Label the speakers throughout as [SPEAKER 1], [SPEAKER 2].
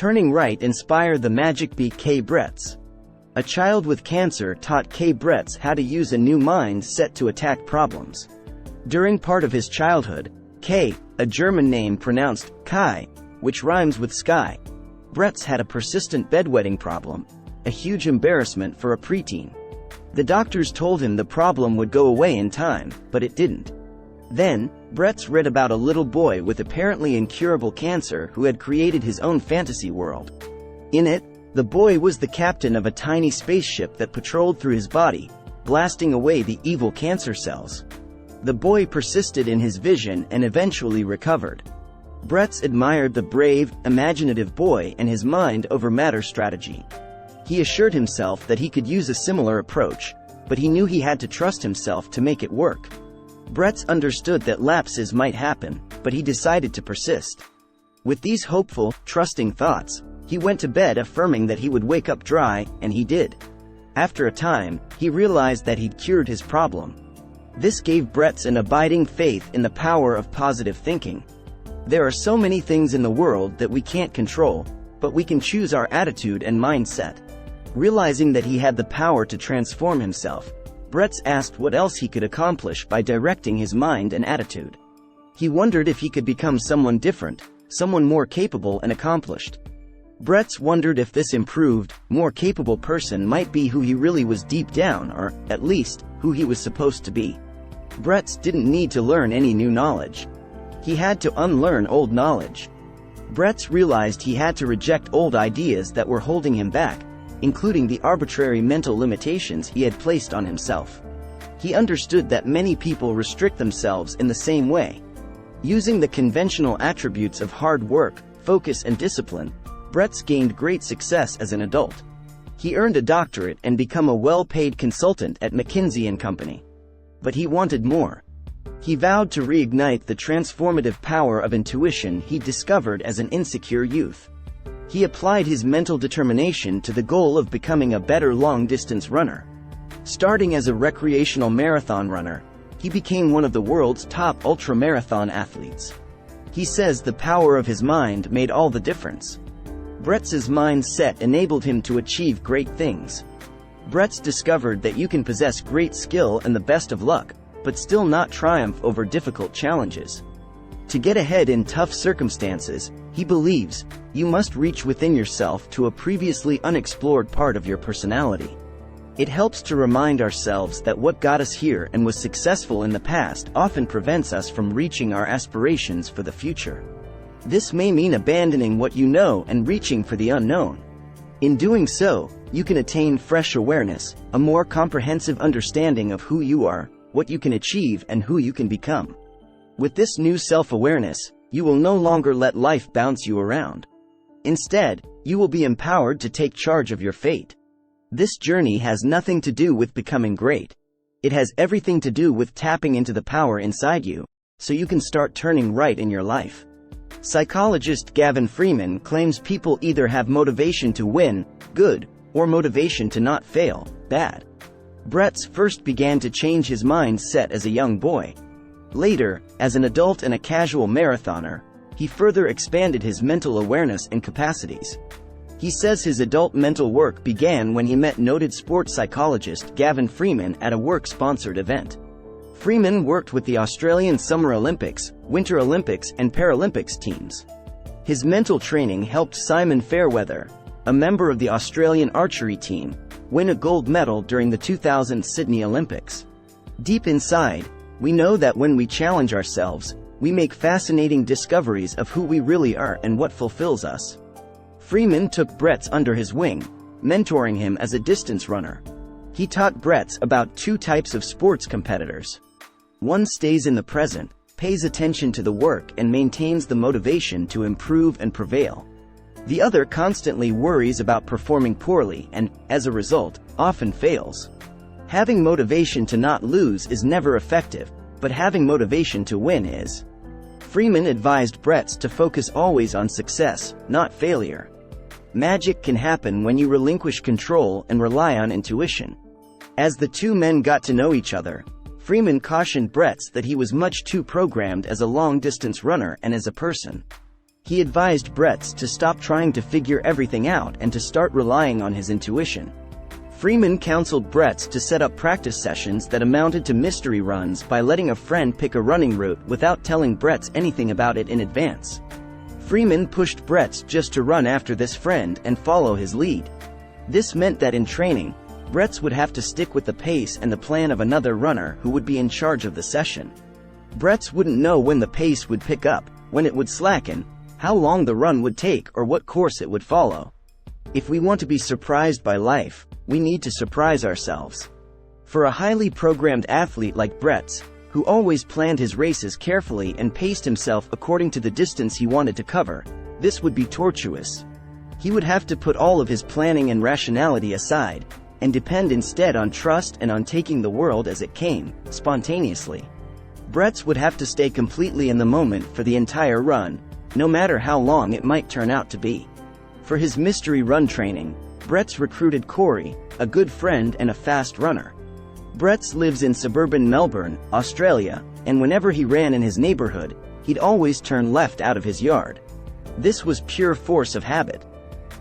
[SPEAKER 1] Turning right inspired the magic bee Bretz. A child with cancer taught Bretz how to use a new mindset to attack problems. During part of his childhood, K, a German name pronounced Kai, which rhymes with sky, Bretz had a persistent bedwetting problem, a huge embarrassment for a preteen. The doctors told him the problem would go away in time, but it didn't. Then, Bretz read about a little boy with apparently incurable cancer who had created his own fantasy world. In it, the boy was the captain of a tiny spaceship that patrolled through his body, blasting away the evil cancer cells. The boy persisted in his vision and eventually recovered. Bretz admired the brave, imaginative boy and his mind over matter strategy. He assured himself that he could use a similar approach, but he knew he had to trust himself to make it work. Bretz understood that lapses might happen, but he decided to persist. With these hopeful, trusting thoughts, he went to bed affirming that he would wake up dry, and he did. After a time, he realized that he'd cured his problem. This gave Bretz an abiding faith in the power of positive thinking. There are so many things in the world that we can't control, but we can choose our attitude and mindset. Realizing that he had the power to transform himself, Bretz asked what else he could accomplish by directing his mind and attitude. He wondered if he could become someone different, someone more capable and accomplished. Bretz wondered if this improved, more capable person might be who he really was deep down, or, at least, who he was supposed to be. Bretz didn't need to learn any new knowledge. He had to unlearn old knowledge. Bretz realized he had to reject old ideas that were holding him back, including the arbitrary mental limitations he had placed on himself. He understood that many people restrict themselves in the same way. Using the conventional attributes of hard work, focus and discipline, Bretz gained great success as an adult. He earned a doctorate and became a well-paid consultant at McKinsey & Company. But he wanted more. He vowed to reignite the transformative power of intuition he discovered as an insecure youth. He applied his mental determination to the goal of becoming a better long-distance runner. Starting as a recreational marathon runner, he became one of the world's top ultra-marathon athletes. He says the power of his mind made all the difference. Bretz's mindset enabled him to achieve great things. Bretz discovered that you can possess great skill and the best of luck, but still not triumph over difficult challenges. To get ahead in tough circumstances, he believes, you must reach within yourself to a previously unexplored part of your personality. It helps to remind ourselves that what got us here and was successful in the past often prevents us from reaching our aspirations for the future. This may mean abandoning what you know and reaching for the unknown. In doing so, you can attain fresh awareness, a more comprehensive understanding of who you are, what you can achieve and who you can become. With this new self-awareness, you will no longer let life bounce you around. Instead, you will be empowered to take charge of your fate. This journey has nothing to do with becoming great. It has everything to do with tapping into the power inside you, so you can start turning right in your life. Psychologist Gavin Freeman claims people either have motivation to win, good, or motivation to not fail, bad. Bretz first began to change his mindset as a young boy. Later, as an adult and a casual marathoner, he further expanded his mental awareness and capacities. He says his adult mental work began when he met noted sports psychologist Gavin Freeman at a work-sponsored event. Freeman worked with the Australian Summer Olympics, Winter Olympics and Paralympics teams. His mental training helped Simon Fairweather, a member of the Australian archery team, win a gold medal during the 2000 Sydney Olympics. Deep inside, we know that when we challenge ourselves, we make fascinating discoveries of who we really are and what fulfills us. Freeman took Bretz under his wing, mentoring him as a distance runner. He taught Bretz about two types of sports competitors. One stays in the present, pays attention to the work and maintains the motivation to improve and prevail. The other constantly worries about performing poorly and, as a result, often fails. Having motivation to not lose is never effective, but having motivation to win is. Freeman advised Bretz to focus always on success, not failure. Magic can happen when you relinquish control and rely on intuition. As the two men got to know each other, Freeman cautioned Bretz that he was much too programmed as a long-distance runner and as a person. He advised Bretz to stop trying to figure everything out and to start relying on his intuition. Freeman counseled Bretz to set up practice sessions that amounted to mystery runs by letting a friend pick a running route without telling Bretz anything about it in advance. Freeman pushed Bretz just to run after this friend and follow his lead. This meant that in training, Bretz would have to stick with the pace and the plan of another runner who would be in charge of the session. Bretz wouldn't know when the pace would pick up, when it would slacken, how long the run would take, or what course it would follow. If we want to be surprised by life, we need to surprise ourselves. For a highly programmed athlete like Bretz, who always planned his races carefully and paced himself according to the distance he wanted to cover, this would be tortuous. He would have to put all of his planning and rationality aside, and depend instead on trust and on taking the world as it came, spontaneously. Bretz would have to stay completely in the moment for the entire run, no matter how long it might turn out to be. For his mystery run training, Bretz recruited Corey, a good friend and a fast runner. Bretz lives in suburban Melbourne, Australia, and whenever he ran in his neighborhood, he'd always turn left out of his yard. This was pure force of habit.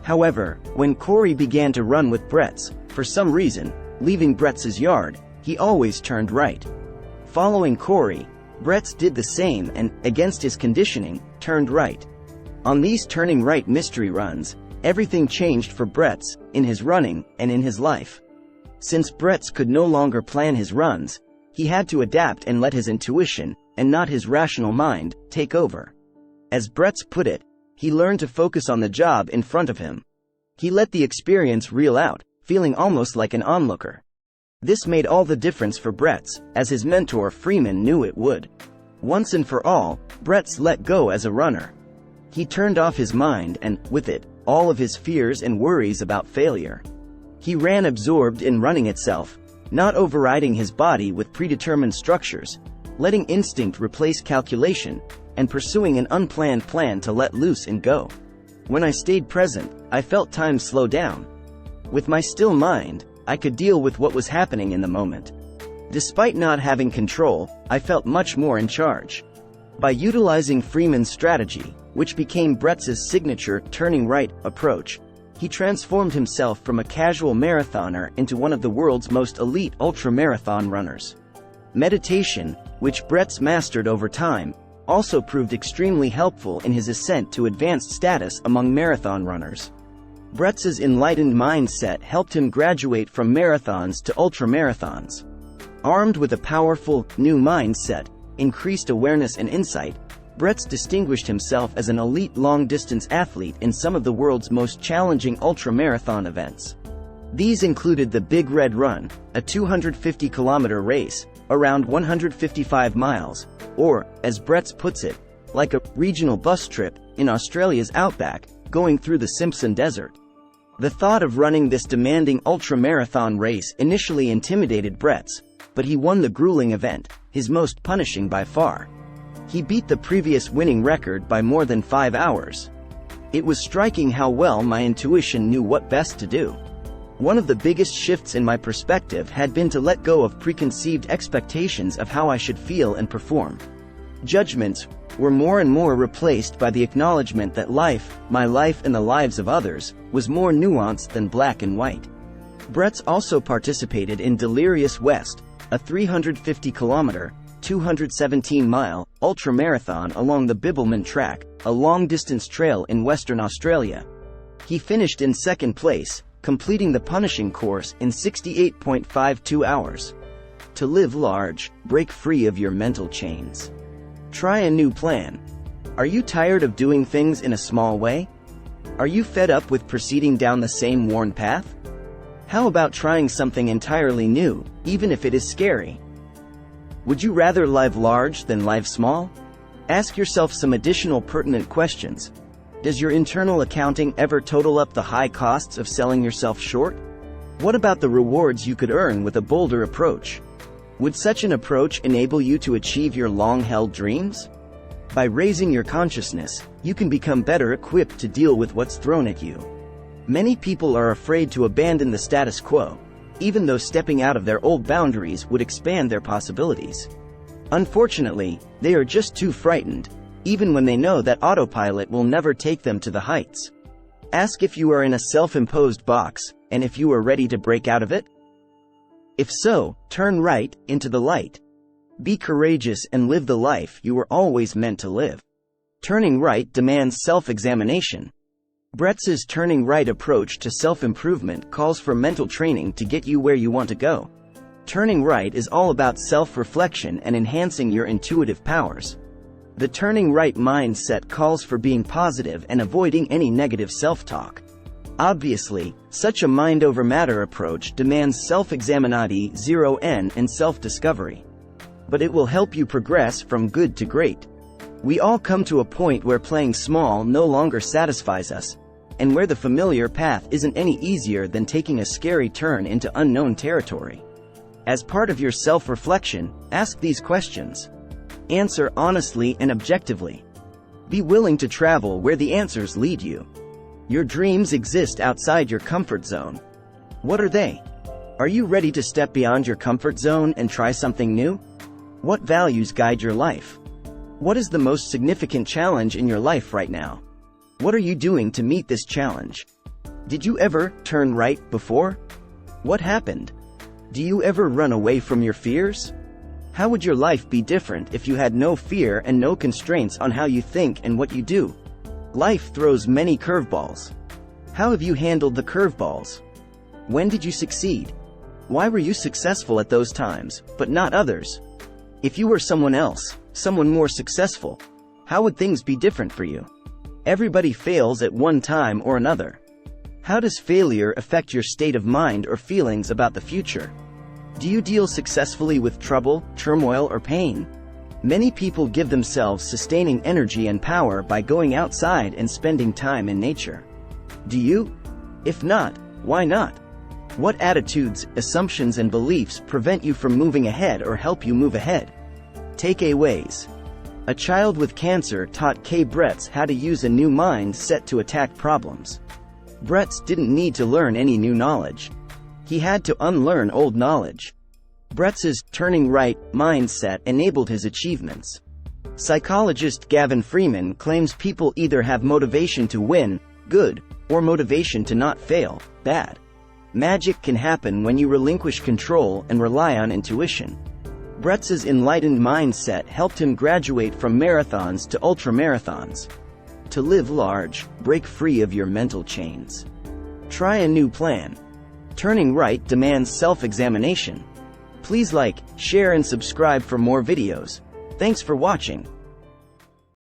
[SPEAKER 1] However, when Corey began to run with Bretz, for some reason, leaving Bretz's yard, he always turned right. Following Corey, Bretz did the same and, against his conditioning, turned right. On these turning right mystery runs, everything changed for Bretz, in his running, and in his life. Since Bretz could no longer plan his runs, he had to adapt and let his intuition, and not his rational mind, take over. As Bretz put it, he learned to focus on the job in front of him. He let the experience reel out, feeling almost like an onlooker. This made all the difference for Bretz, as his mentor Freeman knew it would. Once and for all, Bretz let go as a runner. He turned off his mind and, with it, all of his fears and worries about failure. He ran absorbed in running itself, not overriding his body with predetermined structures, letting instinct replace calculation, and pursuing an unplanned plan to let loose and go. When I stayed present, I felt time slow down. With my still mind, I could deal with what was happening in the moment. Despite not having control, I felt much more in charge. By utilizing Freeman's strategy, which became Bretz's signature turning right approach, he transformed himself from a casual marathoner into one of the world's most elite ultramarathon runners. Meditation, which Bretz mastered over time, also proved extremely helpful in his ascent to advanced status among marathon runners. Bretz's enlightened mindset helped him graduate from marathons to ultramarathons. Armed with a powerful, new mindset, increased awareness and insight, Bretz distinguished himself as an elite long-distance athlete in some of the world's most challenging ultramarathon events. These included the Big Red Run, a 250-kilometer race, around 155 miles, or, as Bretz puts it, like a regional bus trip in Australia's outback, going through the Simpson Desert. The thought of running this demanding ultramarathon race initially intimidated Bretz, but he won the grueling event, his most punishing by far. He beat the previous winning record by more than 5 hours. It was striking how well my intuition knew what best to do. One of the biggest shifts in my perspective had been to let go of preconceived expectations of how I should feel and perform. Judgments were more and more replaced by the acknowledgement that life, my life and the lives of others, was more nuanced than black and white. Bretz also participated in Delirious West, a 350-kilometer, 217-mile, ultramarathon along the Bibbulmun Track, a long-distance trail in Western Australia. He finished in second place, completing the punishing course in 68.52 hours. To live large, break free of your mental chains. Try a new plan. Are you tired of doing things in a small way? Are you fed up with proceeding down the same worn path? How about trying something entirely new, even if it is scary? Would you rather live large than live small? Ask yourself some additional pertinent questions. Does your internal accounting ever total up the high costs of selling yourself short? What about the rewards you could earn with a bolder approach? Would such an approach enable you to achieve your long-held dreams? By raising your consciousness, you can become better equipped to deal with what's thrown at you. Many people are afraid to abandon the status quo, even though stepping out of their old boundaries would expand their possibilities. Unfortunately, they are just too frightened, even when they know that autopilot will never take them to the heights. Ask if you are in a self-imposed box, and if you are ready to break out of it. If so, turn right, into the light. Be courageous and live the life you were always meant to live. Turning right demands self-examination. Bretz's turning right approach to self-improvement calls for mental training to get you where you want to go. Turning right is all about self-reflection and enhancing your intuitive powers. The turning right mindset calls for being positive and avoiding any negative self-talk. Obviously, such a mind-over-matter approach demands self-examinati, 0n, and self-discovery. But it will help you progress from good to great. We all come to a point where playing small no longer satisfies us, and where the familiar path isn't any easier than taking a scary turn into unknown territory. As part of your self-reflection, ask these questions. Answer honestly and objectively. Be willing to travel where the answers lead you. Your dreams exist outside your comfort zone. What are they? Are you ready to step beyond your comfort zone and try something new? What values guide your life? What is the most significant challenge in your life right now? What are you doing to meet this challenge? Did you ever turn right before? What happened? Do you ever run away from your fears? How would your life be different if you had no fear and no constraints on how you think and what you do? Life throws many curveballs. How have you handled the curveballs? When did you succeed? Why were you successful at those times, but not others? If you were someone else, someone more successful, how would things be different for you? Everybody fails at one time or another. How does failure affect your state of mind or feelings about the future? Do you deal successfully with trouble, turmoil, or pain? Many people give themselves sustaining energy and power by going outside and spending time in nature. Do you? If not, why not? What attitudes, assumptions, and beliefs prevent you from moving ahead or help you move ahead? Takeaways. A child with cancer taught Bretz how to use a new mindset to attack problems. Bretz didn't need to learn any new knowledge. He had to unlearn old knowledge. Bretz's turning right mindset enabled his achievements. Psychologist Gavin Freeman claims people either have motivation to win, good, or motivation to not fail, bad. Magic can happen when you relinquish control and rely on intuition. Bretz's enlightened mindset helped him graduate from marathons to ultramarathons. To live large, break free of your mental chains. Try a new plan. Turning right demands self-examination. Please like, share, and subscribe for more videos. Thanks for watching.